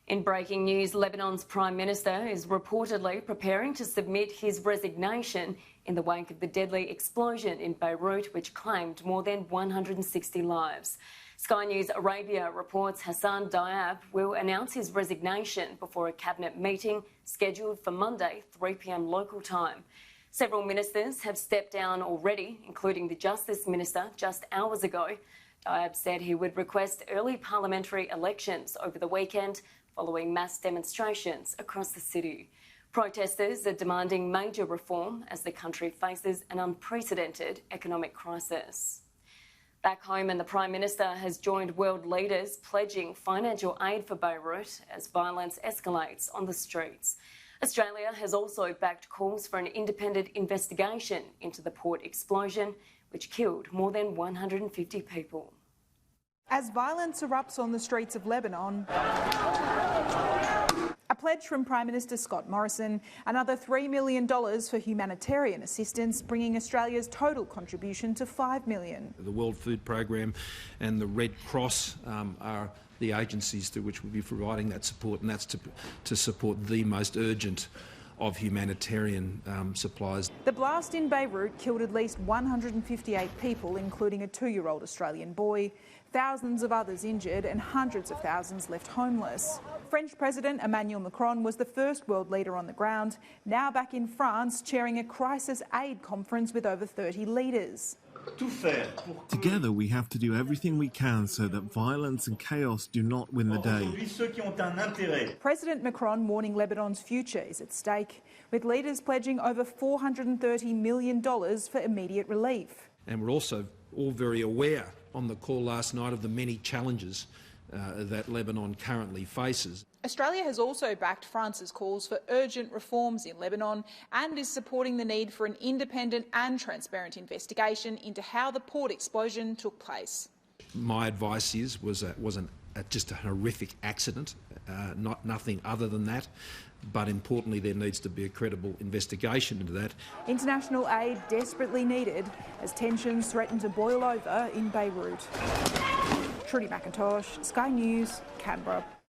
In breaking news, Lebanon's Prime Minister is reportedly preparing to submit his resignation in the wake of the deadly explosion in Beirut, which claimed more than 160 lives. Sky News Arabia reports Hassan Diab will announce his resignation before a cabinet meeting scheduled for Monday, 3 p.m. local time. Several ministers have stepped down already, including the Justice Minister just hours ago. Diab said he would request early parliamentary elections over the weekend following mass demonstrations across the city. Protesters are demanding major reform as the country faces an unprecedented economic crisis. Back home, and the Prime Minister has joined world leaders pledging financial aid for Beirut as violence escalates on the streets. Australia has also backed calls for an independent investigation into the port explosion, which killed more than 150 people. As violence erupts on the streets of Lebanon, a pledge from Prime Minister Scott Morrison, another $3 million for humanitarian assistance, bringing Australia's total contribution to $5 million. The World Food Programme and the Red Cross are the agencies to which we'll be providing that support, and that's to support the most urgent of humanitarian supplies. The blast in Beirut killed at least 158 people, including a 2-year-old Australian boy. Thousands of others injured and hundreds of thousands left homeless. French President Emmanuel Macron was the first world leader on the ground, now back in France chairing a crisis aid conference with over 30 leaders. Together we have to do everything we can so that violence and chaos do not win the day. President Macron warning Lebanon's future is at stake, with leaders pledging over $430 million for immediate relief. And we're also all very aware on the call last night of the many challenges that Lebanon currently faces. Australia has also backed France's calls for urgent reforms in Lebanon and is supporting the need for an independent and transparent investigation into how the port explosion took place. My advice was just a horrific accident, nothing other than that. But importantly, there needs to be a credible investigation into that. International aid desperately needed as tensions threaten to boil over in Beirut. Trudy McIntosh, Sky News, Canberra.